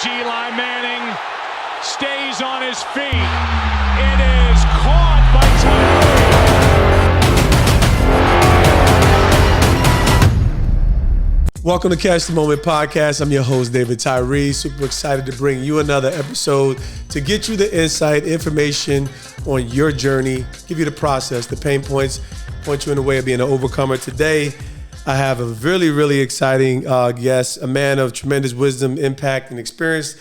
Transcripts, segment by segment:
as Eli Manning stays on his feet. It is caught by Tyree. Welcome to Catch the Moment podcast. I'm your host, David Tyree. Super excited to bring you another episode to get you the insight, information on your journey, give you the process, the pain points, point you in the way of being an overcomer. Today, I have a really exciting guest, a man of tremendous wisdom, impact, and experience,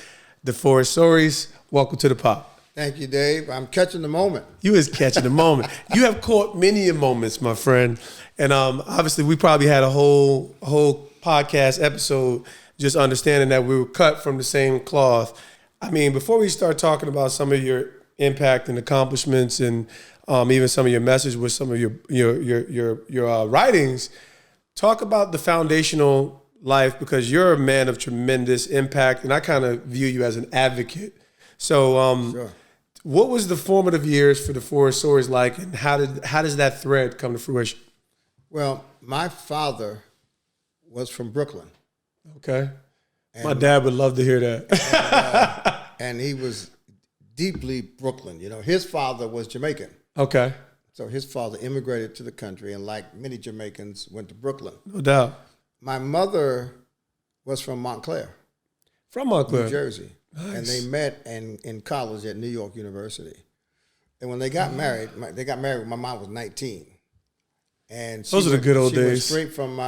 DeForest Soaries. Welcome to the pod. Thank you, Dave. I'm catching the moment. You is catching the moment. You have caught many moments, my friend. And obviously, we probably had a whole podcast episode just understanding that we were cut from the same cloth. I mean, before we start talking about some of your impact and accomplishments and even some of your message with some of your writings, talk about the foundational life, because you're a man of tremendous impact, and I kind of view you as an advocate. So Sure. What was the formative years for DeForest Soaries like, and how does that thread come to fruition? Well, my father was from Brooklyn. Okay. My dad would love to hear that. And he was deeply Brooklyn. You know, his father was Jamaican. Okay. So his father immigrated to the country, and like many Jamaicans, went to Brooklyn. No doubt. My mother was from MONTCLAIR, From Montclair. New Jersey. Nice. And they met in college at New York University. And when they got married, when my mom was 19. And Those are the good old she went days. straight from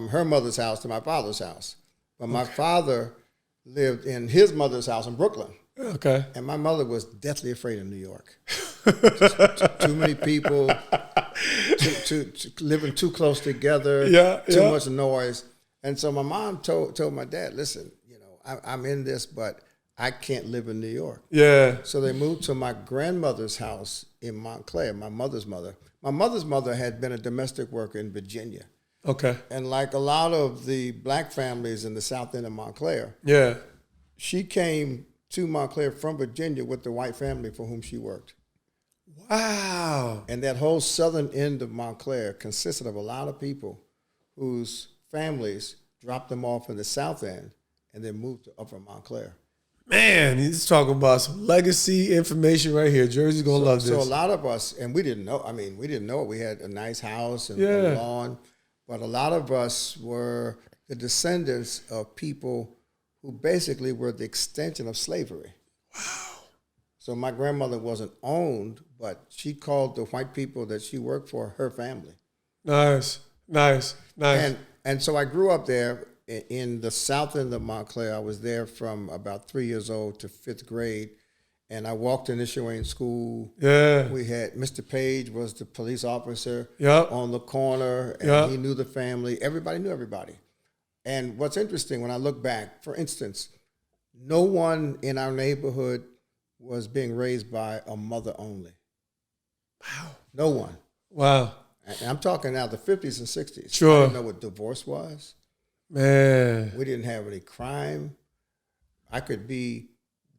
her mother's house to my father's house. But my father lived in his mother's house in Brooklyn. Okay. And my mother was deathly afraid of New York. Too many people, living too close together, too much noise. And so my mom told my dad, listen, you know, I'm in this, but I can't live in New York. Yeah. So they moved to my grandmother's house in Montclair, my mother's mother. My mother's mother had been a domestic worker in Virginia. Okay. And like a lot of the black families in the south end of Montclair, Yeah. she came to Montclair from Virginia with the white family for whom she worked. Wow. And that whole southern end of Montclair consisted of a lot of people whose families dropped them off in the south end and then moved to upper Montclair. Man, he's talking about some legacy information right here. Jersey's going to love this. So a lot of us, and we didn't know, we didn't know it. We had a nice house and Yeah. a lawn, but a lot of us were the descendants of people who basically were the extension of slavery. Wow. So my grandmother wasn't owned, but she called the white people that she worked for her family. Nice. And so I grew up there in the south end of Montclair. I was there from about 3 years old to 5th grade. And I walked in Ishiwayne School. Yeah. We had Mr. Page was the police officer Yep. on the corner, and Yep. he knew the family. Everybody knew everybody. And what's interesting, when I look back, for instance, no one in our neighborhood was being raised by a mother only. Wow. No one. Wow. And I'm talking now the 50s and 60s. Sure. I didn't know what divorce was. Man. We didn't have any crime. I could be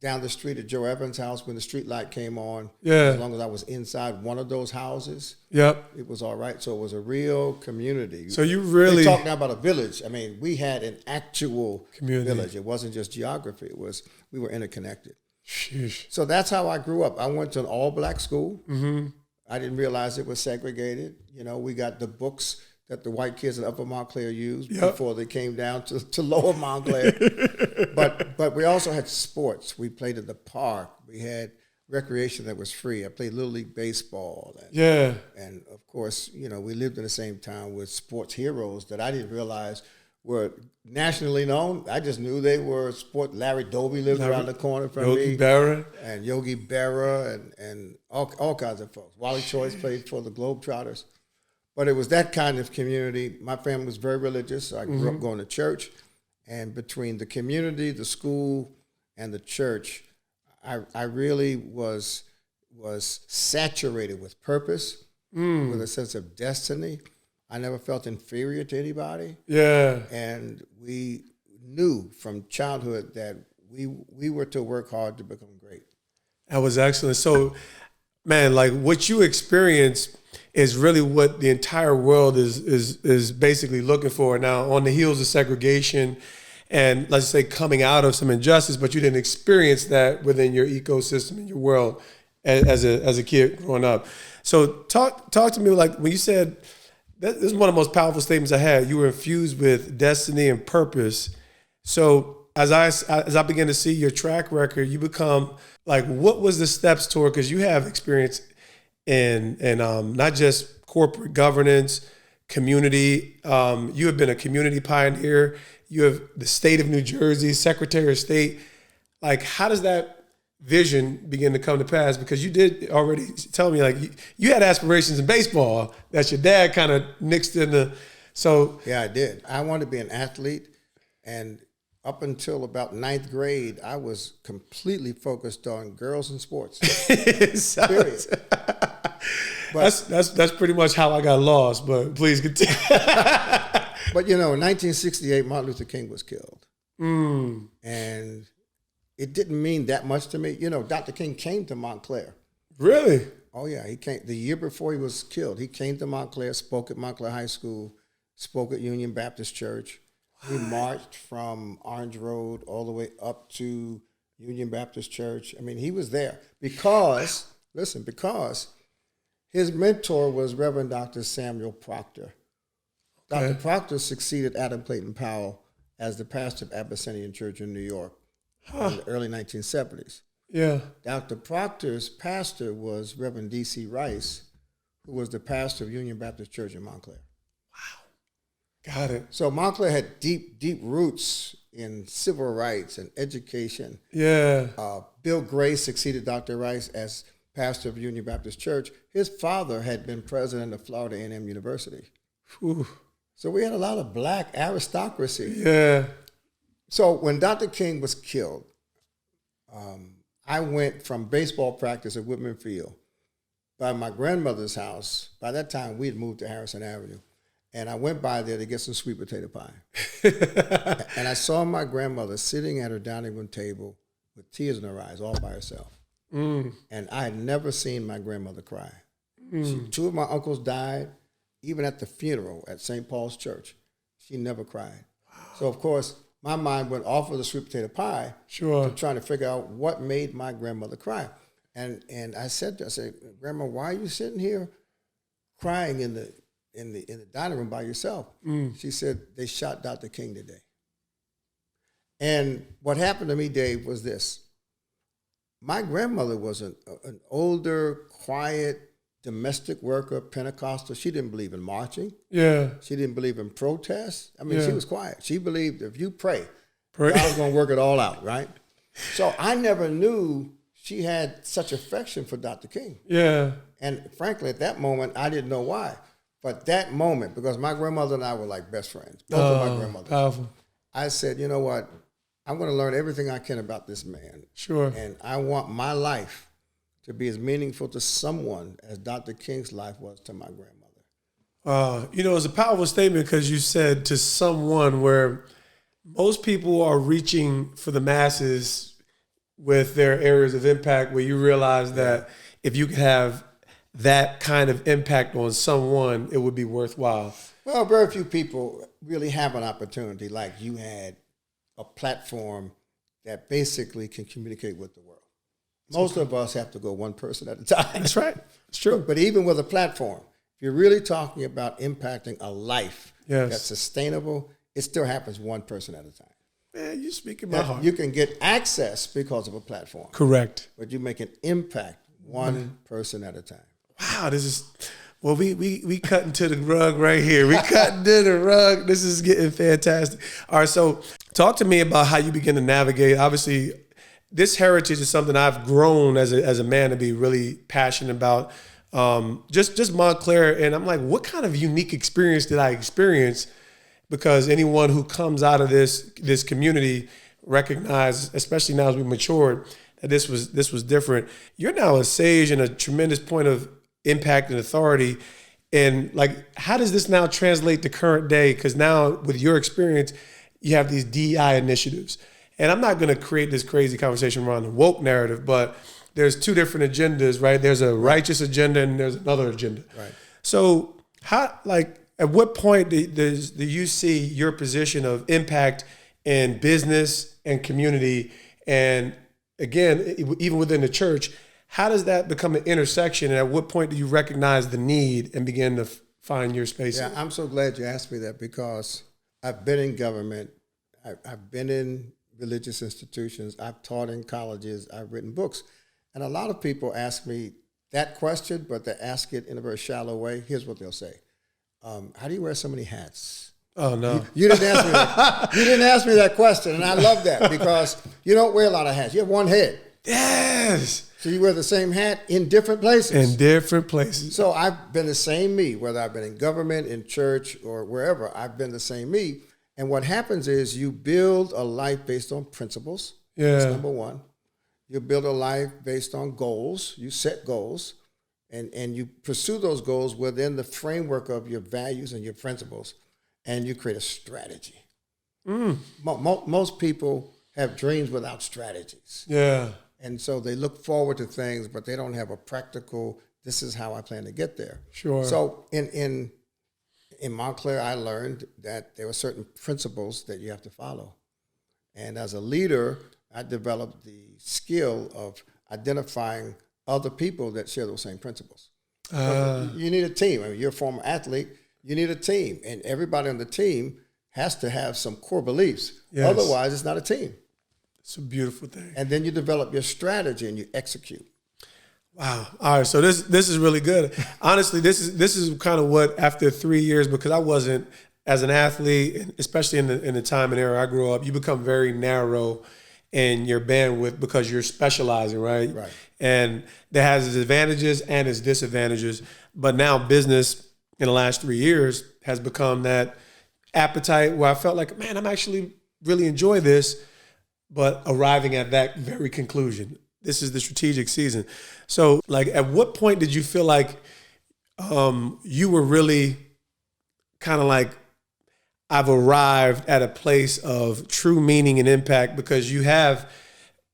down the street at Joe Evans' house when the street light came on. Yeah. As long as I was inside one of those houses, Yep. it was all right. So it was a real community. So you really... They talk now about a village. We had an actual Community. village. It wasn't just geography. We were interconnected. Sheesh. So that's how I grew up. I went to an all-black school. Mm-hmm. I didn't realize it was segregated. You know, we got the books that the white kids in Upper Montclair used before they came down to Lower Montclair. but we also had sports. We played in the park. We had recreation that was free. I played Little League Baseball. And of course, you know, we lived in the same town with sports heroes that I didn't realize were nationally known. I just knew they were sport. Larry Doby lived around the corner from me. Yogi Berra. And Yogi Berra and all kinds of folks. Wally Choice played for the Globetrotters. But it was that kind of community. My family was very religious. So I grew up going to church. And between the community, the school, and the church, I really was saturated with purpose, with a sense of destiny. I never felt inferior to anybody. Yeah. And we knew from childhood that we were to work hard to become great. That was excellent. So, man, like what you experienced is really what the entire world is basically looking for now on the heels of segregation and let's say coming out of some injustice, but you didn't experience that within your ecosystem in your world as a kid growing up. So talk to me, like when you said, this is one of the most powerful statements I had. You were infused with destiny and purpose. So as I begin to see your track record, you become like, what was the steps toward? Because you have experience in not just corporate governance, community. You have been a community pioneer. You have the state of New Jersey, Secretary of State. Like, how does that vision begin to come to pass? Because you did already tell me, like, you had aspirations in baseball that your dad kind of nixed into. So yeah, I did. I wanted to be an athlete, and up until about 9th grade, I was completely focused on girls and sports. Period. That's pretty much how I got lost. But please continue. But in 1968, Martin Luther King was killed, and it didn't mean that much to me. Dr. King came to Montclair. Really? Oh, yeah. He came the year before he was killed. He came to Montclair, spoke at Montclair High School, spoke at Union Baptist Church. He marched from Orange Road all the way up to Union Baptist Church. I mean, he was there because his mentor was Reverend Dr. Samuel Proctor. Dr. Proctor succeeded Adam Clayton Powell as the pastor of Abyssinian Church in New York in the early 1970s. Yeah. Dr. Proctor's pastor was Reverend D.C. Rice, who was the pastor of Union Baptist Church in Montclair. Wow. Got it. So Montclair had deep, deep roots in civil rights and education. Yeah. Bill Gray succeeded Dr. Rice as pastor of Union Baptist Church. His father had been president of Florida A&M University. Whew. So we had a lot of black aristocracy. Yeah. So when Dr. King was killed, I went from baseball practice at Whitman Field by my grandmother's house. By that time, we had moved to Harrison Avenue. And I went by there to get some sweet potato pie. And I saw my grandmother sitting at her dining room table with tears in her eyes, all by herself. And I had never seen my grandmother cry. Two of my uncles died, even at the funeral at St. Paul's Church. She never cried. So, of course, my mind went off of the sweet potato pie to trying to figure out what made my grandmother cry. And I said to her, Grandma, why are you sitting here crying in the dining room by yourself? She said, they shot Dr. King today. And what happened to me, Dave, was this. My grandmother was an older, quiet, domestic worker, Pentecostal. She didn't believe in marching. Yeah. She didn't believe in protests. I mean, she was quiet. She believed if you pray, God's going to work it all out, right? So I never knew she had such affection for Dr. King. Yeah. And frankly, at that moment, I didn't know why. But that moment, because my grandmother and I were like best friends, both of my grandmothers. Powerful. I said, you know what? I'm going to learn everything I can about this man. Sure. And I want my life to be as meaningful to someone as Dr. King's life was to my grandmother. It's a powerful statement because you said to someone where most people are reaching for the masses with their areas of impact, where you realize that if you could have that kind of impact on someone, it would be worthwhile. Well, very few people really have an opportunity like you had, a platform that basically can communicate with the world. Most of us have to go one person at a time. That's right. It's true. But even with a platform, if you're really talking about impacting a life that's sustainable, it still happens one person at a time. Man, you're speaking my heart. You can get access because of a platform. Correct. But you make an impact one person at a time. Wow, this is... Well, we cutting to the rug right here. We cutting to the rug. This is getting fantastic. All right, so talk to me about how you begin to navigate. Obviously, this heritage is something I've grown as a man to be really passionate about. Just Montclair, and I'm like, what kind of unique experience did I experience? Because anyone who comes out of this community recognize, especially now as we matured, that this was different. You're now a sage and a tremendous point of impact and authority. And like, how does this now translate to current day? Because now with your experience, you have these DEI initiatives. And I'm not going to create this crazy conversation around the woke narrative, but there's two different agendas, right? There's a righteous agenda and there's another agenda. Right. So at what point do you see your position of impact in business and community. And again, even within the church, how does that become an intersection? And at what point do you recognize the need and begin to find your space? Yeah, I'm so glad you asked me that, because I've been in government. I've been in religious institutions. I've taught in colleges. I've written books. And a lot of people ask me that question, but they ask it in a very shallow way. Here's what they'll say. How do you wear so many hats? Oh, no. You didn't ask me that. You didn't ask me that question, and I love that, because you don't wear a lot of hats. You have one head. Yes. So you wear the same hat in different places. In different places. So I've been the same me, whether I've been in government, in church, or wherever. I've been the same me. And what happens is you build a life based on principles. Yeah. That's number one. You build a life based on goals. You set goals, and you pursue those goals within the framework of your values and your principles, and you create a strategy. Most people have dreams without strategies. Yeah. And so they look forward to things, but they don't have a practical, this is how I plan to get there. Sure. So in Montclair, I learned that there were certain principles that you have to follow. And as a leader, I developed the skill of identifying other people that share those same principles. You need a team. I mean, you're a former athlete, you need a team. And everybody on the team has to have some core beliefs. Yes. Otherwise, it's not a team. It's a beautiful thing. And then you develop your strategy and you execute. Wow. All right. So this is really good. Honestly, this is kind of what, after 3 years, because I wasn't, as an athlete, especially in the time and era I grew up, you become very narrow in your bandwidth because you're specializing, right? Right. And that has its advantages and its disadvantages. But now business in the last 3 years has become that appetite where I felt like, man, I'm actually really enjoy this, but arriving at that very conclusion. This is the strategic season. So, like, at what point did you feel like you were really kind of like, I've arrived at a place of true meaning and impact? Because you have,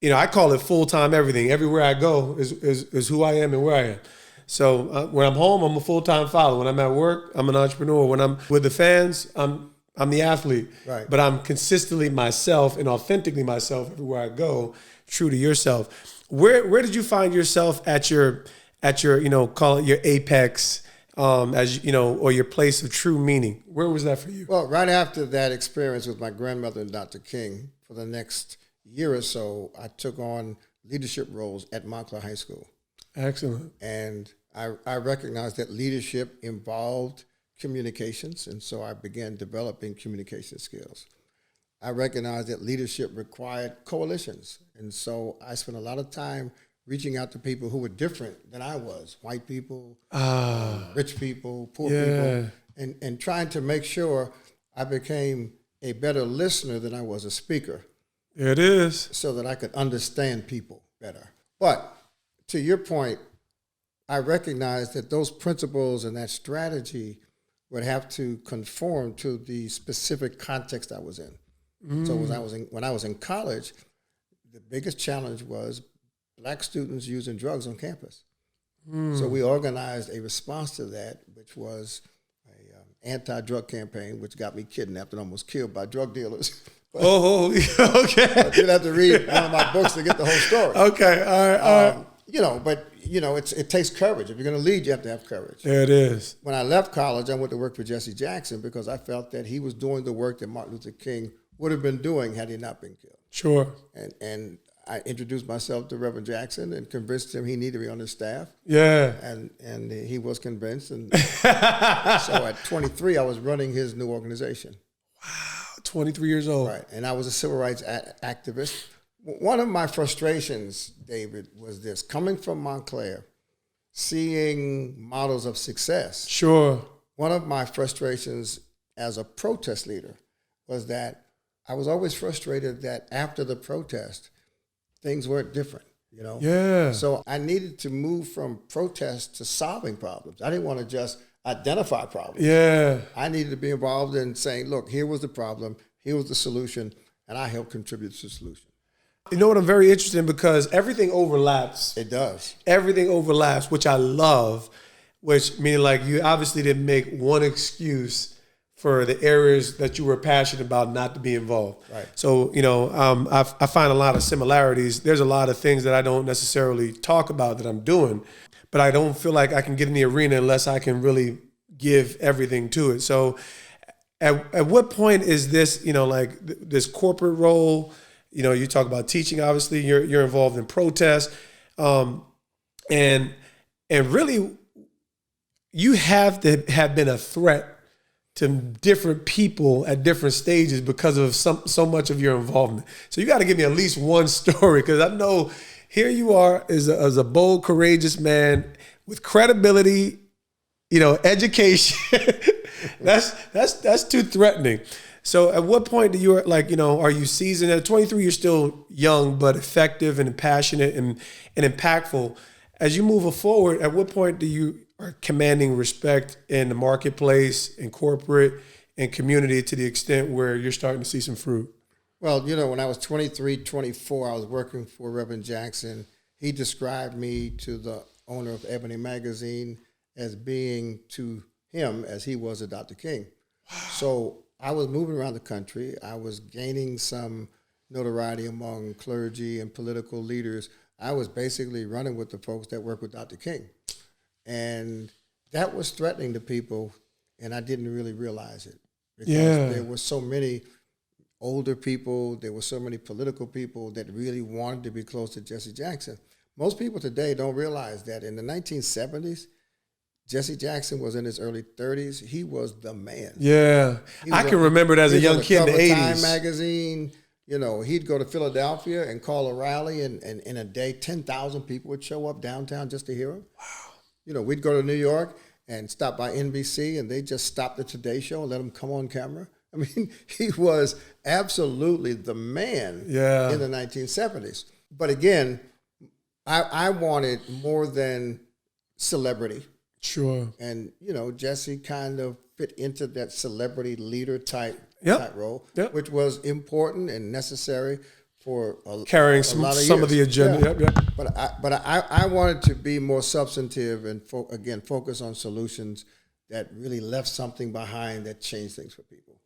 I call it full-time everything. Everywhere I go is who I am and where I am. So when I'm home, I'm a full-time father. When I'm at work, I'm an entrepreneur. When I'm with the fans, I'm the athlete. Right. But I'm consistently myself and authentically myself everywhere I go, true to yourself. Where did you find yourself at your call it your apex, or your place of true meaning? Where was that for you? Well, right after that experience with my grandmother and Dr. King, for the next year or so, I took on leadership roles at Montclair High School. Excellent. And I recognized that leadership involved communications, and so I began developing communication skills. I recognized that leadership required coalitions, and so I spent a lot of time reaching out to people who were different than I was, white people, rich people, poor people, and trying to make sure I became a better listener than I was a speaker. It is. So that I could understand people better. But to your point, I recognized that those principles and that strategy would have to conform to the specific context I was in. So when I was in college, the biggest challenge was Black students using drugs on campus. So we organized a response to that, which was an anti-drug campaign, which got me kidnapped and almost killed by drug dealers. Okay. But you'd have to read one of my books to get the whole story. Okay, all right. But it takes courage. If you're going to lead, you have to have courage. There it is. When I left college, I went to work for Jesse Jackson because I felt that he was doing the work that Martin Luther King would have been doing had he not been killed. Sure. And I introduced myself to Reverend Jackson and convinced him he needed to be on his staff. Yeah. And he was convinced. And so at 23, I was running his new organization. Wow, 23 years old. Right. And I was a civil rights activist. One of my frustrations, David, was this. Coming from Montclair, seeing models of success. Sure. One of my frustrations as a protest leader was that I was always frustrated that after the protest, things weren't different, Yeah. So I needed to move from protest to solving problems. I didn't want to just identify problems. Yeah. I needed to be involved in saying, look, here was the problem, here was the solution, and I helped contribute to the solution. You know what I'm very interested in, because everything overlaps. It does. Everything overlaps, which I love, which meaning like you obviously didn't make one excuse for the areas that you were passionate about not to be involved. Right. So, I find a lot of similarities. There's a lot of things that I don't necessarily talk about that I'm doing, but I don't feel like I can get in the arena unless I can really give everything to it. So at what point is this, like this corporate role, you talk about teaching, obviously you're involved in protests, and really you have to have been a threat to different people at different stages because of so much of your involvement. So you got to give me at least one story, because I know here you are as a bold, courageous man with credibility, education. that's too threatening. So at what point do you are you seasoned? At 23, you're still young, but effective and passionate and impactful. As you move forward, at what point do you are commanding respect in the marketplace, in corporate, and community to the extent where you're starting to see some fruit? Well, when I was 23, 24, I was working for Reverend Jackson. He described me to the owner of Ebony Magazine as being to him as he was to Dr. King. Wow. So I was moving around the country. I was gaining some notoriety among clergy and political leaders. I was basically running with the folks that work with Dr. King. And that was threatening to people, and I didn't really realize it. Because there were so many older people, there were so many political people that really wanted to be close to Jesse Jackson. Most people today don't realize that in the 1970s, Jesse Jackson was in his early 30s. He was the man. Yeah. I can remember it as a young kid in the 80s. Time magazine, he'd go to Philadelphia and call a rally, and in a day, 10,000 people would show up downtown just to hear him. Wow. We'd go to New York and stop by NBC, and they just stopped the Today Show and let him come on camera. I mean, he was absolutely the man in the 1970s. But again, I wanted more than celebrity. Sure. And, Jesse kind of fit into that celebrity leader type role, which was important and necessary for carrying a lot of some years. of the agenda. Yeah. But I wanted to be more substantive and, focus on solutions that really left something behind that changed things for people.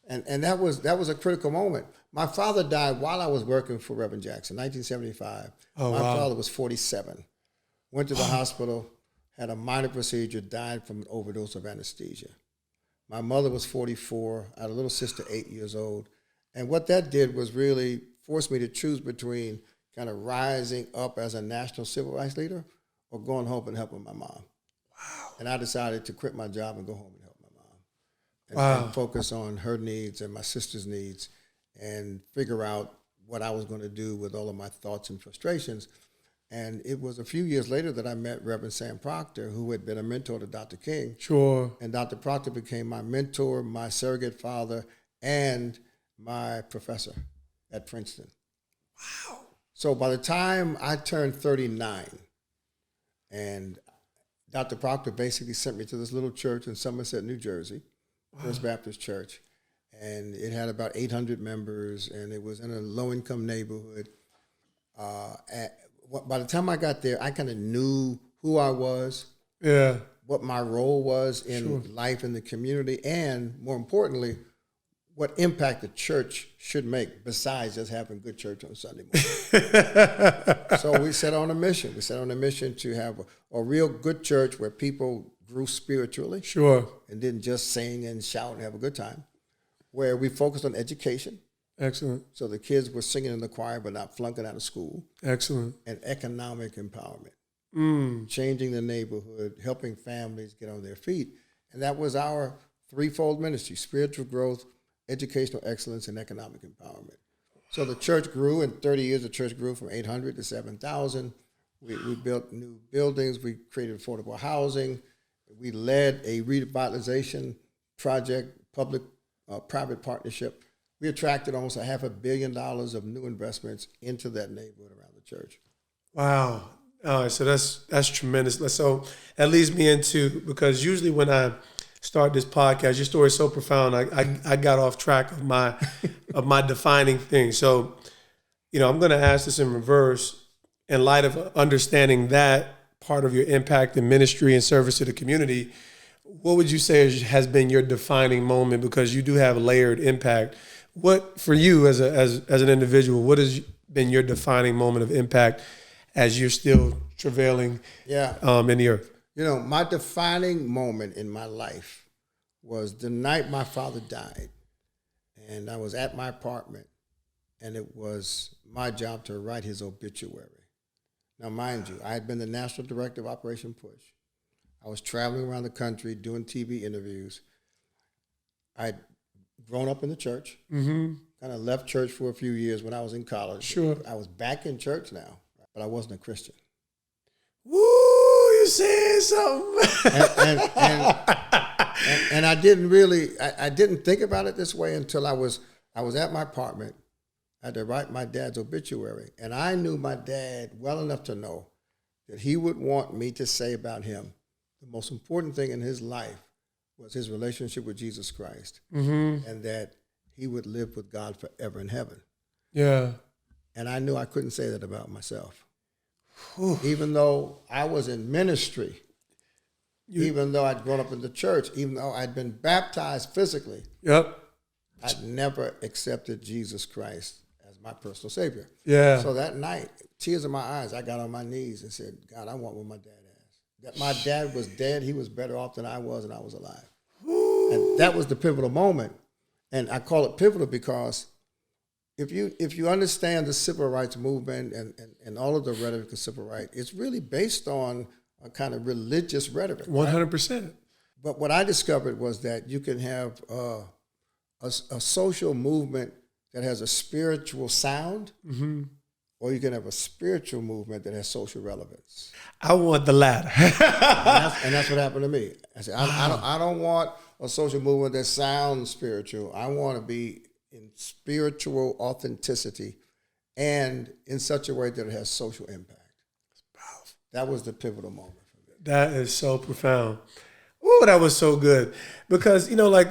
And that was a critical moment. My father died while I was working for Reverend Jackson, 1975. My father was 47. Went to the hospital, had a minor procedure, died from an overdose of anesthesia. My mother was 44. I had a little sister, 8 years old. And what that did was really force me to choose between kind of rising up as a national civil rights leader or going home and helping my mom. Wow. And I decided to quit my job and go home and help my mom. And focus on her needs and my sister's needs and figure out what I was going to do with all of my thoughts and frustrations. And it was a few years later that I met Reverend Sam Proctor, who had been a mentor to Dr. King. Sure. And Dr. Proctor became my mentor, my surrogate father, and my professor at Princeton. Wow. So by the time I turned 39, and Dr. Proctor basically sent me to this little church in Somerset, New Jersey, First Baptist Church. And it had about 800 members, and it was in a low-income neighborhood. By the time I got there, I kind of knew who I was, what my role was in life in the community, and more importantly, what impact the church should make besides just having good church on Sunday morning. So we set on a mission. We set on a mission to have a real good church where people grew spiritually. Sure. And didn't just sing and shout and have a good time. Where we focused on education. Excellent. So the kids were singing in the choir but not flunking out of school. Excellent. And economic empowerment. Changing the neighborhood, helping families get on their feet. And that was our threefold ministry: spiritual growth, educational excellence, and economic empowerment. So the church grew. In 30 years, the church grew from 800 to 7,000. We built new buildings. We created affordable housing. We led a revitalization project, public-private partnership. We attracted almost $500 million of new investments into that neighborhood around the church. Wow. All right, so that's tremendous. So that leads me into, because usually when I start this podcast, your story is so profound, I got off track of my defining thing. So, I'm going to ask this in reverse. In light of understanding that part of your impact in ministry and service to the community, what would you say has been your defining moment? Because you do have layered impact. What, for you as an individual, what has been your defining moment of impact as you're still travailing in the earth? You know, my defining moment in my life was the night my father died. And I was at my apartment, and it was my job to write his obituary. Now, mind you, I had been the national director of Operation Push. I was traveling around the country doing TV interviews. I'd grown up in the church, kind of left church for a few years when I was in college. Sure. I was back in church now, but I wasn't a Christian. Woo, you saying something. And I didn't really, I didn't think about it this way until I was at my apartment. I had to write my dad's obituary. And I knew my dad well enough to know that he would want me to say about him the most important thing in his life was his relationship with Jesus Christ, and that he would live with God forever in heaven. Yeah. And I knew I couldn't say that about myself. Even though I was in ministry, even though I'd grown up in the church, even though I'd been baptized physically, I'd never accepted Jesus Christ as my personal Savior. Yeah. So that night, tears in my eyes, I got on my knees and said, God, I want what my dad has. That my dad was dead, he was better off than I was, and I was alive. And that was the pivotal moment. And I call it pivotal because if you understand the civil rights movement and all of the rhetoric of civil rights, it's really based on a kind of religious rhetoric. 100%. Right? But what I discovered was that you can have a social movement that has a spiritual sound, or you can have a spiritual movement that has social relevance. I want the latter. and that's what happened to me. I said, I don't want a social movement that sounds spiritual. I want to be in spiritual authenticity and in such a way that it has social impact. That was the pivotal moment for me. That is so profound. Ooh, that was so good. Because, like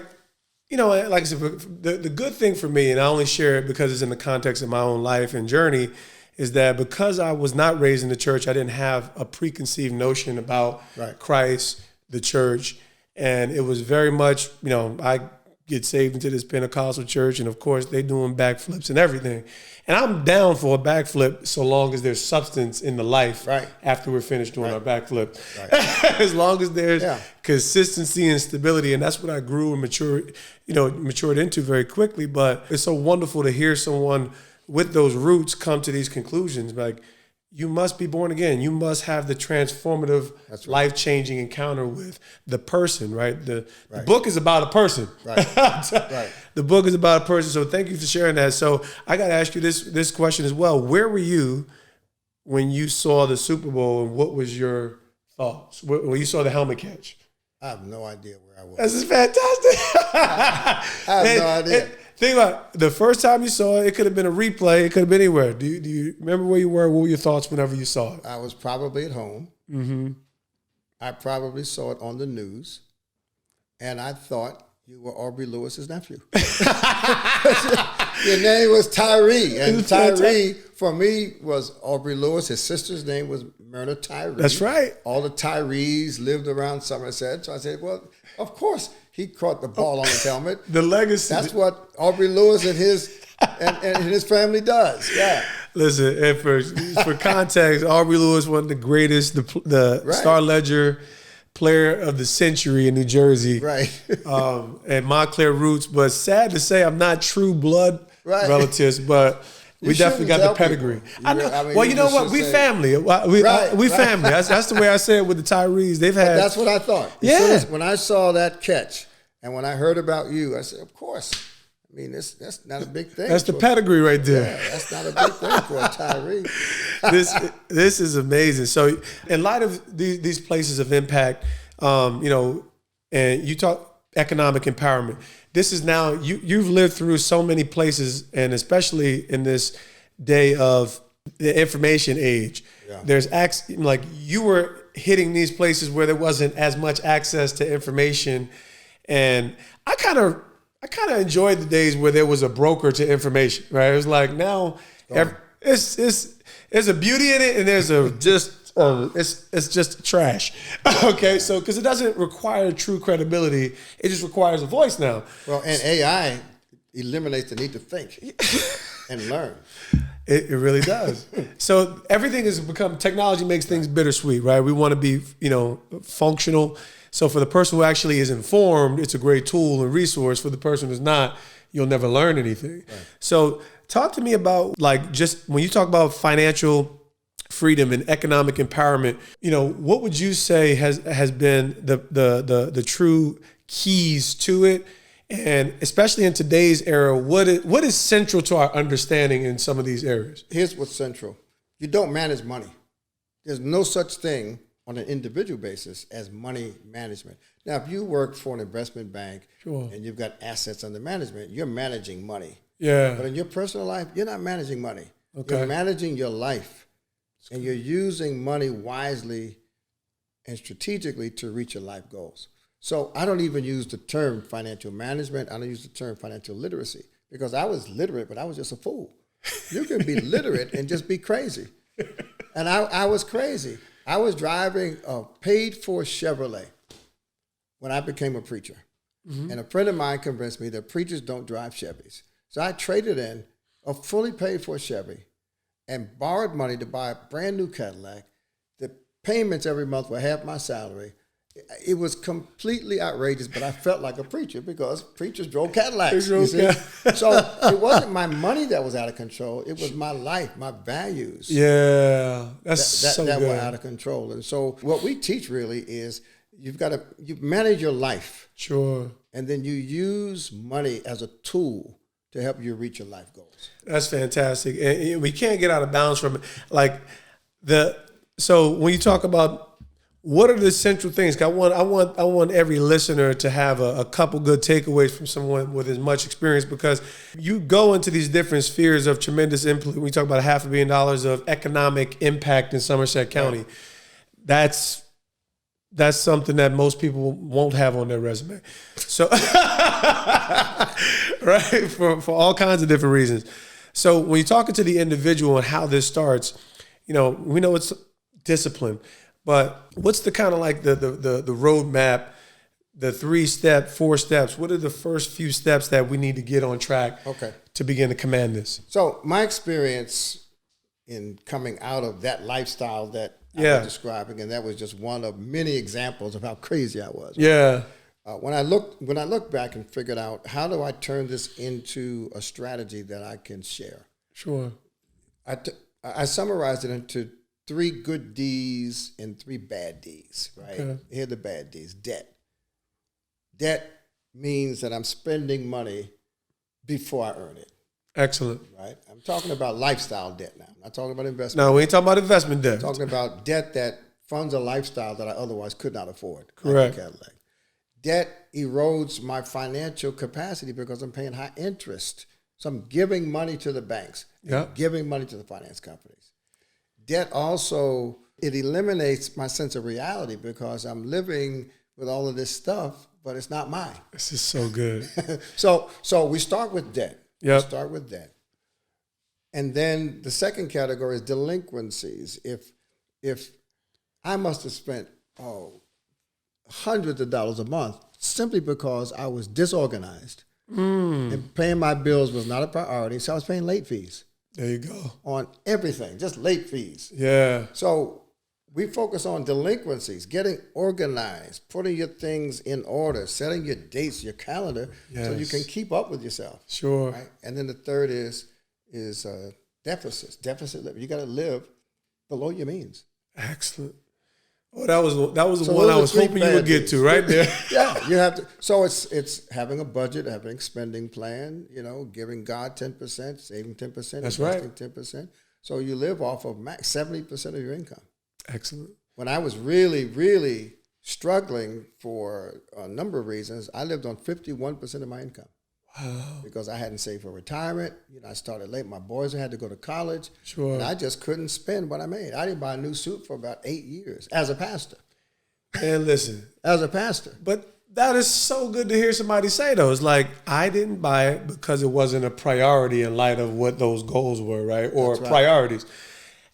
I said, the good thing for me, and I only share it because it's in the context of my own life and journey, is that because I was not raised in the church, I didn't have a preconceived notion about Christ, the church, and it was very much, I get saved into this Pentecostal church, and of course they doing backflips and everything. And I'm down for a backflip so long as there's substance in the life after we're finished doing our backflip. Right. As long as there's consistency and stability, and that's what I grew and matured into very quickly. But it's so wonderful to hear someone with those roots come to these conclusions. Like, you must be born again. You must have the transformative, life-changing encounter with the person, right? The book is about a person. Right. The book is about a person. So thank you for sharing that. So I got to ask you this question as well. Where were you when you saw the Super Bowl, and what was your thoughts when you saw the helmet catch? I have no idea where I was. This is fantastic. I have no idea. Think about it. The first time you saw it, it could have been a replay. It could have been anywhere. Do you remember where you were? What were your thoughts whenever you saw it? I was probably at home. I probably saw it on the news, and I thought you were Aubrey Lewis's nephew. Your name was Tyree, and Tyree for me was Aubrey Lewis. His sister's name was Myrna Tyree. That's right. All the Tyrees lived around Somerset, so I said, well, of course he caught the ball on his helmet. The legacy. That's what Aubrey Lewis and his family does. Yeah. Listen, and for context, Aubrey Lewis, one of the greatest, the Star Ledger player of the century in New Jersey. Right. And Montclair roots, but sad to say I'm not true blood relatives, but we definitely got the pedigree. I know. Well, you know what? We family. We family. That's the way I say it with the Tyrees. They've had. That's what I thought. Yeah. When I saw that catch, and when I heard about you, I said, of course. I mean, that's not a big thing. That's the pedigree right there. Yeah, that's not a big thing for a Tyree. This is amazing. So, in light of these places of impact, and you talk economic empowerment. This is now you've lived through so many places, and especially in this day of the information age. Yeah. There's like you were hitting these places where there wasn't as much access to information, and I kind of enjoyed the days where there was a broker to information, right? It was like now there's a beauty in it, and there's a just it's just trash. Okay, so because it doesn't require true credibility, it just requires a voice now. Well, and AI eliminates the need to think and learn. It really does. So everything has become, technology makes things bittersweet, right? We want to be, functional. So for the person who actually is informed, it's a great tool and resource. For the person who's not, you'll never learn anything. Right. So talk to me about, like, just when you talk about financial freedom and economic empowerment, what would you say has been the true keys to it? And especially in today's era, what is central to our understanding in some of these areas? Here's what's central. You don't manage money. There's no such thing on an individual basis as money management. Now, if you work for an investment bank and you've got assets under management, you're managing money. Yeah. But in your personal life, you're not managing money. Okay. You're managing your life. And you're using money wisely and strategically to reach your life goals. So I don't even use the term financial management. I don't use the term financial literacy because I was literate, but I was just a fool. You can be literate and just be crazy. And I was crazy. I was driving a paid-for Chevrolet when I became a preacher. Mm-hmm. And a friend of mine convinced me that preachers don't drive Chevys. So I traded in a fully paid-for Chevy and borrowed money to buy a brand new Cadillac. The payments every month were half my salary. It was completely outrageous, but I felt like a preacher because preachers drove Cadillacs. You see? So it wasn't my money that was out of control. It was my life, my values. Yeah, that were out of control. And so what we teach really is you manage your life. Sure. And then you use money as a tool to help you reach your life goals. That's fantastic. And we can't get out of bounds from it. So when you talk about what are the central things? I want every listener to have a couple good takeaways from someone with as much experience, because you go into these different spheres of tremendous influence. We talk about $500 million of economic impact in Somerset County. Right. That's something that most people won't have on their resume. So, right, for all kinds of different reasons. So when you're talking to the individual and how this starts, we know it's discipline. But what's the kind of like the roadmap, the 3-step, 4 steps? What are the first few steps that we need to get on track to begin to command this? So my experience in coming out of that lifestyle that I was describing, and that was just one of many examples of how crazy I was. Right? Yeah. When I look back and figured out how do I turn this into a strategy that I can share. Sure. I summarized it into 3 good D's and 3 bad D's, right? Okay. Here are the bad D's. Debt. Debt means that I'm spending money before I earn it. Excellent. Right? I'm talking about lifestyle debt now. I'm not talking about investment. No, we ain't talking about investment debt. I'm talking about debt that funds a lifestyle that I otherwise could not afford. Correct. Like debt erodes my financial capacity because I'm paying high interest. So I'm giving money to the banks, giving money to the finance companies. Debt also, it eliminates my sense of reality because I'm living with all of this stuff, but it's not mine. This is so good. So we start with debt. Yep. We start with debt. And then the second category is delinquencies. If I must have spent hundreds of dollars a month simply because I was disorganized and paying my bills was not a priority, so I was paying late fees. There you go. On everything, just late fees. Yeah. So we focus on delinquencies, getting organized, putting your things in order, setting your dates, your calendar, so you can keep up with yourself. Sure. Right? And then the third is deficits. Deficit living. You got to live below your means. Excellent. Oh, that was the one I was hoping you would get to right there. Yeah, you have to. So it's having a budget, having a spending plan. Giving God 10%, saving 10%, That's investing right. 10%. So you live off of max 70% of your income. Excellent. When I was really, really struggling for a number of reasons, I lived on 51% of my income. Wow. Because I hadn't saved for retirement. I started late. My boys had to go to college. Sure. And I just couldn't spend what I made. I didn't buy a new suit for about 8 years as a pastor. And listen. As a pastor. But that is so good to hear somebody say, though. It's like, I didn't buy it because it wasn't a priority in light of what those goals were, right? Or priorities.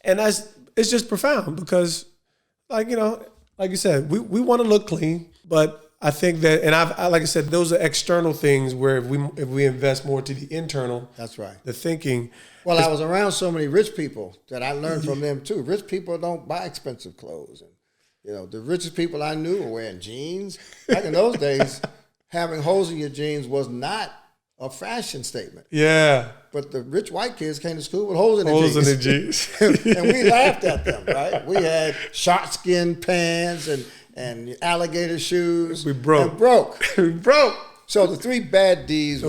And it's just profound because like, like you said, we want to look clean, but I think that, and like I said, those are external things where if we invest more to the internal, that's right, the thinking. Well, I was around so many rich people that I learned from them too. Rich people don't buy expensive clothes, and the richest people I knew were wearing jeans. Back in those days, having holes in your jeans was not a fashion statement. Yeah. But the rich white kids came to school with holes in their jeans. Holes in their jeans. And we laughed at them, right? We had shark skin pants and alligator shoes. We broke. And broke. We broke. So the three bad Ds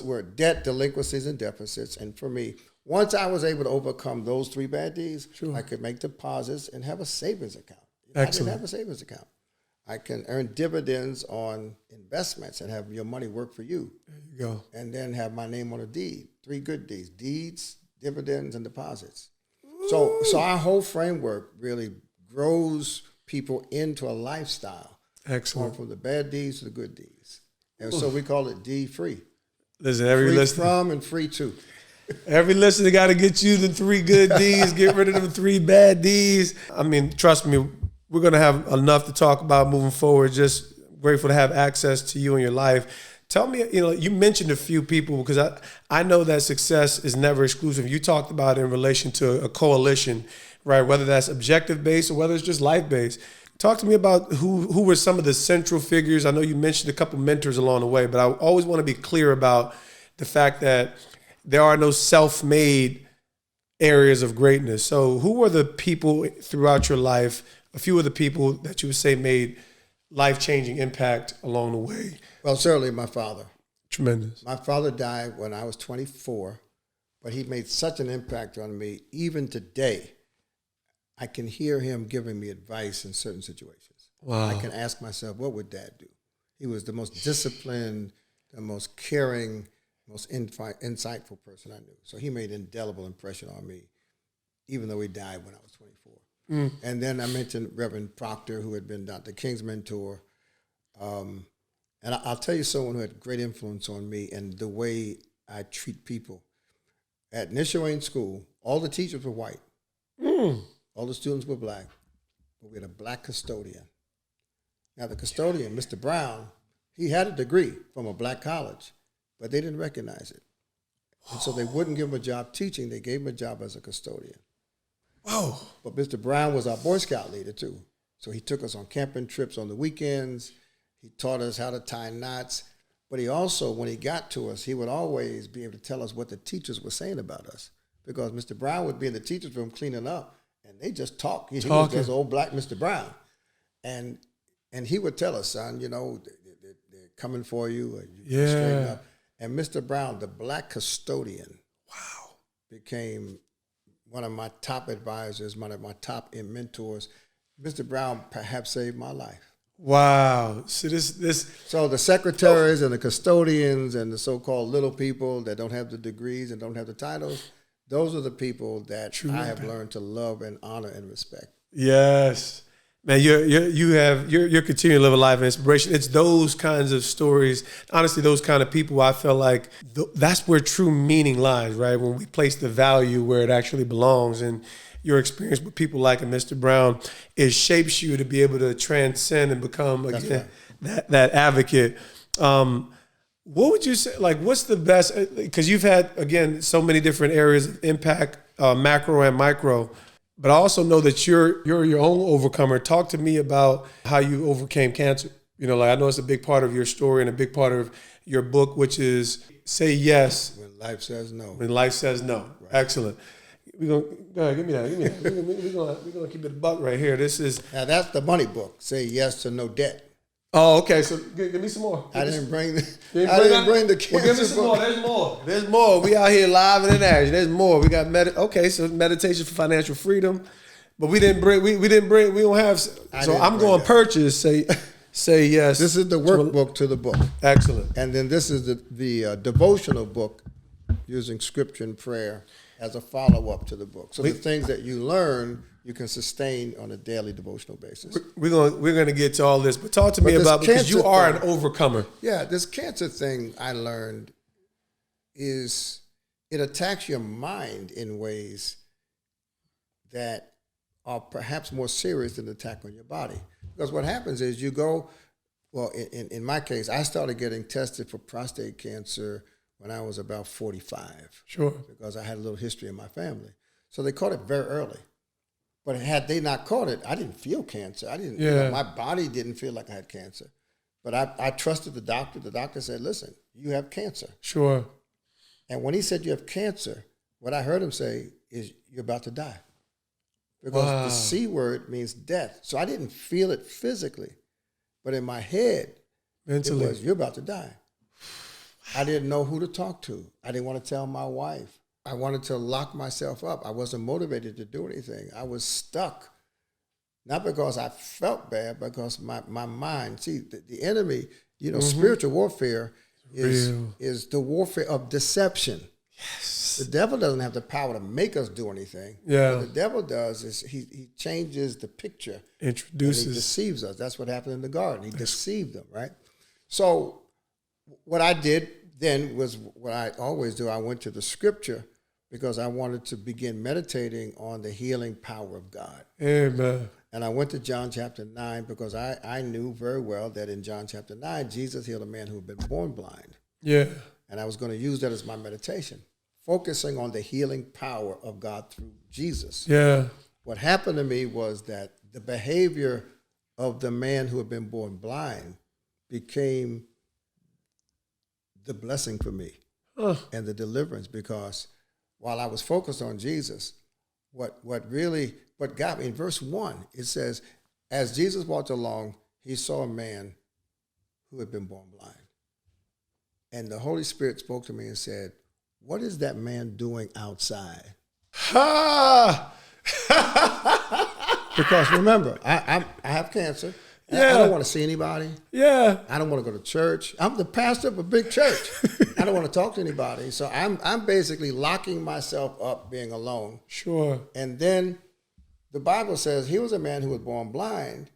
were debt, delinquencies, and deficits. And for me, once I was able to overcome those three bad Ds, I could make deposits and have a savings account. Excellent. I didn't have a savings account. I can earn dividends on investments and have your money work for you. There you go. And then have my name on a deed. Three good Ds: deeds, dividends, and deposits. So our whole framework really grows people into a lifestyle. Excellent. Going from the bad Ds to the good Ds. And so we call it D-free. Listen, every Free listener from and free to. Every listener got to get you the three good Ds, get rid of them three bad Ds. I mean, trust me, we're going to have enough to talk about moving forward. Just grateful to have access to you in your life. Tell me, you mentioned a few people because I know that success is never exclusive. You talked about it in relation to a coalition, right? Whether that's objective-based or whether it's just life-based. Talk to me about who were some of the central figures. I know you mentioned a couple mentors along the way, but I always want to be clear about the fact that there are no self-made areas of greatness. So who were the people throughout your life, a few of the people that you would say made life-changing impact along the way? Well, certainly my father. Tremendous. My father died when I was 24, but he made such an impact on me. Even today, I can hear him giving me advice in certain situations. Wow. I can ask myself, what would Dad do? He was the most disciplined, the most caring, most insightful person I knew. So he made an indelible impression on me, even though he died when I was 24. And then I mentioned Reverend Proctor, who had been Dr. King's mentor. And I'll tell you someone who had great influence on me and the way I treat people. At Nishawane School, all the teachers were white. All the students were black. But we had a black custodian. Now the custodian, Mr. Brown, he had a degree from a black college, but they didn't recognize it. And so they wouldn't give him a job teaching. They gave him a job as a custodian. Whoa. But Mr. Brown was our Boy Scout leader, too. So he took us on camping trips on the weekends. He taught us how to tie knots. But he also, when he got to us, he would always be able to tell us what the teachers were saying about us. Because Mr. Brown would be in the teacher's room cleaning up, and they just talk. He was just old black Mr. Brown. And he would tell us, son, they're coming for you. Or you straighten up. And Mr. Brown, the black custodian, became one of my top advisors, one of my top mentors. Mr. Brown perhaps saved my life. Wow. So So the secretaries and the custodians and the so-called little people that don't have the degrees and don't have the titles, those are the people that I have learned to love and honor and respect. Yes. Man, you're continuing to live a life of inspiration. It's those kinds of stories, honestly, those kind of people, I feel like that's where true meaning lies, right? When we place the value where it actually belongs. And your experience with people like Mr. Brown, it shapes you to be able to transcend and become, again, that advocate. What would you say, what's the best, because you've had, again, so many different areas of impact, macro and micro, but I also know that you're your own overcomer. Talk to me about how you overcame cancer. I know it's a big part of your story and a big part of your book, which is say yes. When life says no. When life says no. Right. Excellent. Go ahead, give me that. We're gonna keep it a buck right here. Now that's the money book. Say yes to no debt. Oh, okay. So give me some more. I didn't bring the cancer Well, give me some more. There's more. We out here live and in action. There's more. We got so meditation for financial freedom, but we don't have. So I'm going to purchase. Say yes. This is the workbook to the book. Excellent. And then this is the devotional book using scripture and prayer as a follow-up to the book. So the things that you learn, you can sustain on a daily devotional basis. We're going to get to all this, but talk to me about, because you are an overcomer. Yeah, this cancer thing I learned is it attacks your mind in ways that are perhaps more serious than the attack on your body. Because what happens is you go, well, in my case, I started getting tested for prostate cancer when I was about 45. Sure. Because I had a little history in my family. So they caught it very early. But had they not caught it, I didn't feel cancer. I didn't, my body didn't feel like I had cancer. But I trusted the doctor. The doctor said, listen, you have cancer. Sure. And when he said you have cancer, what I heard him say is you're about to die. Because the C word means death. So I didn't feel it physically. But in my head, mentally, it was, you're about to die. I didn't know who to talk to. I didn't want to tell my wife. I wanted to lock myself up. I wasn't motivated to do anything. I was stuck. Not because I felt bad, because my mind. See, the enemy, spiritual warfare is the warfare of deception. Yes. The devil doesn't have the power to make us do anything. Yeah. What the devil does is he changes the picture. Introduces. And he deceives us. That's what happened in the garden. He deceived them, right? So what I did then was what I always do. I went to the scripture because I wanted to begin meditating on the healing power of God. Amen. And I went to John chapter 9 because I knew very well that in John chapter 9, Jesus healed a man who had been born blind. Yeah. And I was going to use that as my meditation, focusing on the healing power of God through Jesus. Yeah. What happened to me was that the behavior of the man who had been born blind became the blessing for me and the deliverance, because while I was focused on Jesus, what got me, in verse 1, it says, as Jesus walked along, he saw a man who had been born blind. And the Holy Spirit spoke to me and said, what is that man doing outside? Because remember, I have cancer. Yeah. I don't want to see anybody. Yeah. I don't want to go to church. I'm the pastor of a big church. I don't want to talk to anybody. So I'm basically locking myself up, being alone. Sure. And then the Bible says he was a man who was born blind,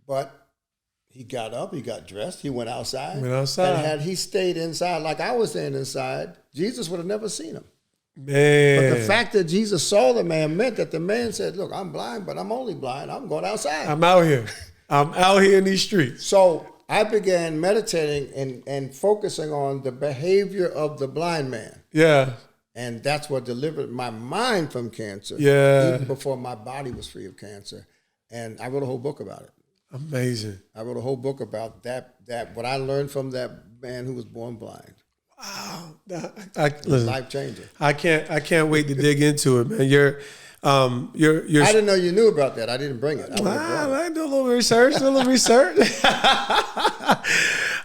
but he got up, he got dressed, he went outside. And had he stayed inside like I was staying inside, Jesus would have never seen him. Man. But the fact that Jesus saw the man meant that the man said, look, I'm blind, but I'm only blind. I'm going outside. I'm out here. I'm out here in these streets. So I began meditating and focusing on the behavior of the blind man. Yeah. And that's what delivered my mind from cancer. Yeah. Even before my body was free of cancer. And I wrote a whole book about it. Amazing. I wrote a whole book about that what I learned from that man who was born blind. Wow, Listen, life changing. I can't wait to dig into it, man. You're I didn't know you knew about that. I didn't bring it. I do a little research.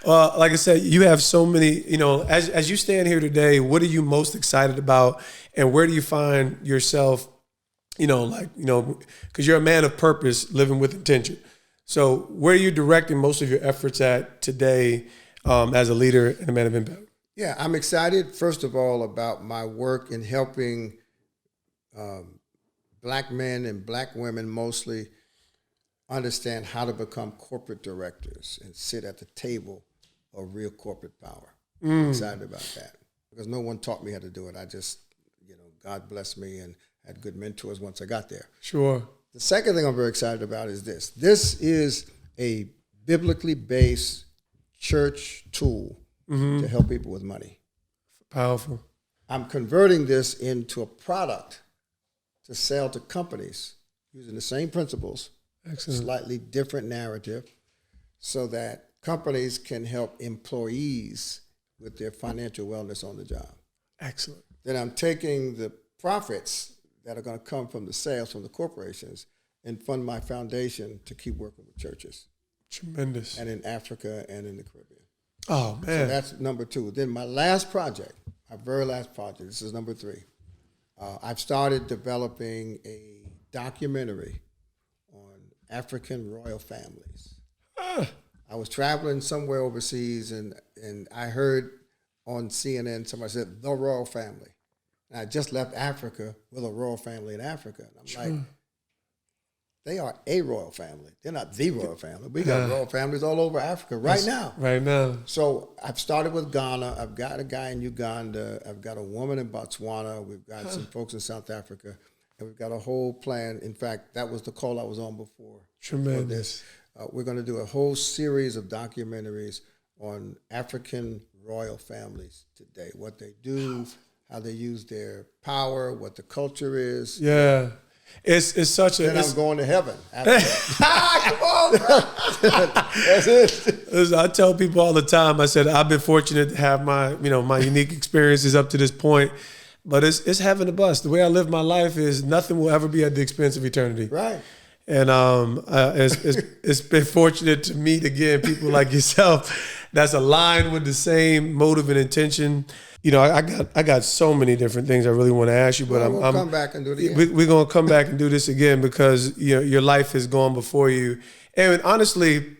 Like I said, you have so many. As you stand here today, what are you most excited about, and where do you find yourself? Because you're a man of purpose, living with intention. So, where are you directing most of your efforts at today, as a leader and a man of impact? Yeah, I'm excited, first of all, about my work in helping black men and black women mostly understand how to become corporate directors and sit at the table of real corporate power. I'm excited about that because no one taught me how to do it. I just, God blessed me and had good mentors once I got there. Sure. The second thing I'm very excited about is this. This is a biblically based church tool to help people with money. Powerful. I'm converting this into a product to sell to companies using the same principles, excellent, slightly different narrative, so that companies can help employees with their financial wellness on the job. Excellent. Then I'm taking the profits that are going to come from the sales from the corporations and fund my foundation to keep working with churches. Tremendous. And in Africa and in the Caribbean. Oh, man. So that's number 2. Then my last project, my very last project, this is number 3. I've started developing a documentary on African royal families. I was traveling somewhere overseas and I heard on CNN somebody said, the royal family. And I just left Africa with a royal family in Africa. And I'm like, they are a royal family. They're not the royal family. We got royal families all over Africa now. Right now. So I've started with Ghana. I've got a guy in Uganda. I've got a woman in Botswana. We've got some folks in South Africa. And we've got a whole plan. In fact, that was the call I was on before. Tremendous. We're going to do a whole series of documentaries on African royal families today, what they do, how they use their power, what the culture is. Yeah. It's such a... Then I'm going to heaven. Come on, bro. That's it. I tell people all the time, I said, I've been fortunate to have my unique experiences up to this point, but it's heaven to bust. The way I live my life is nothing will ever be at the expense of eternity. Right. And it's been fortunate to meet, again, people like yourself that's aligned with the same motive and intention. You know, I got so many different things I really want to ask you, but I'm come back and do it again. We're going to come back and do this again because your life has gone before you. And honestly,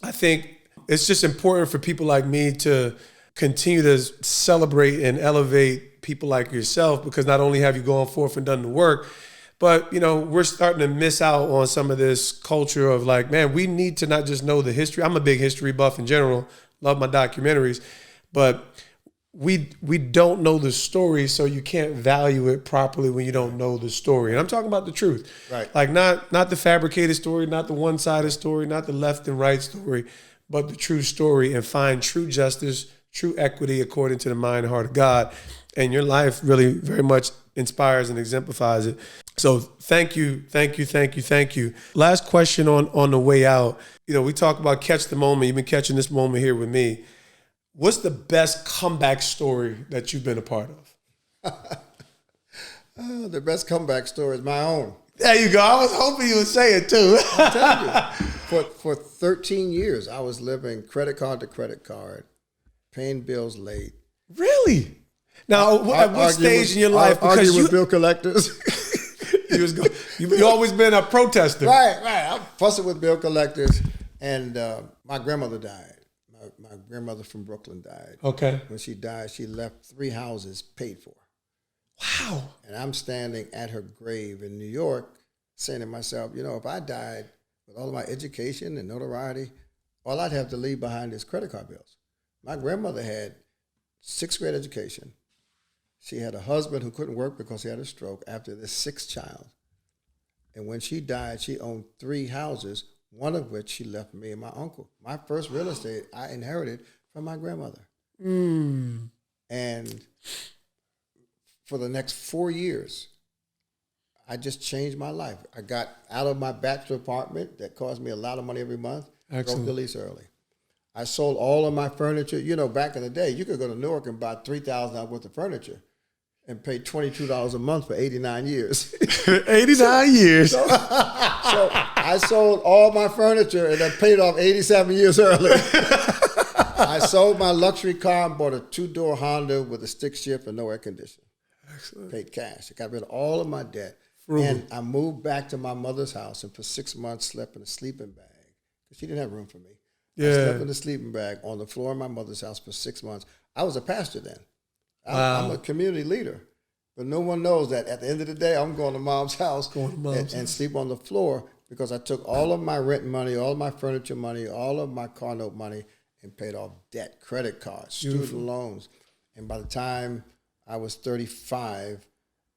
I think it's just important for people like me to continue to celebrate and elevate people like yourself, because not only have you gone forth and done the work, but, we're starting to miss out on some of this culture of like, man, we need to not just know the history. I'm a big history buff in general, love my documentaries, but we don't know the story, so you can't value it properly when you don't know the story. And I'm talking about the truth. Right. Like not the fabricated story, not the one-sided story, not the left and right story, but the true story, and find true justice, true equity according to the mind and heart of God. And your life really very much inspires and exemplifies it. So thank you. Last question on the way out. We talk about catch the moment. You've been catching this moment here with me. What's the best comeback story that you've been a part of? The best comeback story is my own. There you go. I was hoping you would say it too. I'll tell you. For 13 years, I was living credit card to credit card, paying bills late. Really? Now, at what stage in your life? Because with bill collectors. You always been a protester. Right. I'm fussing with bill collectors. And my grandmother died. My grandmother from Brooklyn died. Okay. When she died, she left 3 houses paid for. Wow. And I'm standing at her grave in New York saying to myself, if I died with all of my education and notoriety, all I'd have to leave behind is credit card bills. My grandmother had 6th grade education. She had a husband who couldn't work because he had a stroke after the 6th child. And when she died, she owned 3 houses, one of which she left me and my uncle. My first real estate I inherited from my grandmother. Mm. And for the next 4 years, I just changed my life. I got out of my bachelor apartment that cost me a lot of money every month. Excellent. Broke the lease early. I sold all of my furniture. Back in the day, you could go to Newark and buy $3,000 worth of furniture and pay $22 a month for 89 years. 89 years. So I sold all my furniture and then paid off 87 years early. I sold my luxury car and bought a 2-door Honda with a stick shift and no air conditioning. Excellent. Paid cash. I got rid of all of my debt. Frugal. And I moved back to my mother's house and for 6 months slept in a sleeping bag because she didn't have room for me. Yeah. I slept in a sleeping bag on the floor of my mother's house for 6 months. I was a pastor then. I'm a community leader. But no one knows that at the end of the day, I'm going to mom's house and sleep on the floor because I took all of my rent money, all of my furniture money, all of my car note money and paid off debt, credit cards, student loans. And by the time I was 35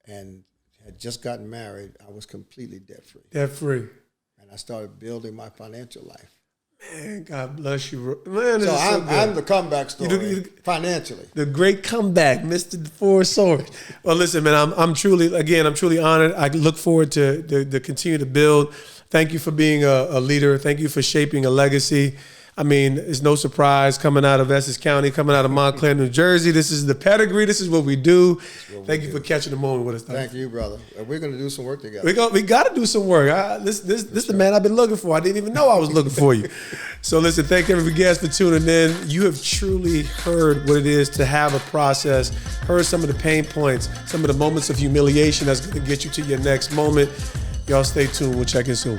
and had just gotten married, I was completely debt-free. Debt-free. And I started building my financial life. Man, God bless you. Man, so I'm the comeback story financially. The great comeback, Mr. DeForest Soaries. Well, listen, man, I'm truly honored. I look forward to continue to build. Thank you for being a leader. Thank you for shaping a legacy. I mean, it's no surprise coming out of Essex County, coming out of Montclair, New Jersey. This is the pedigree. This is what we do. Thank you for catching the moment with us. Thank you, brother. We're going to do some work together. We got to do some work. This is the man I've been looking for. I didn't even know I was looking for you. So listen, thank every guest for tuning in. You have truly heard what it is to have a process, heard some of the pain points, some of the moments of humiliation that's going to get you to your next moment. Y'all stay tuned. We'll check in soon.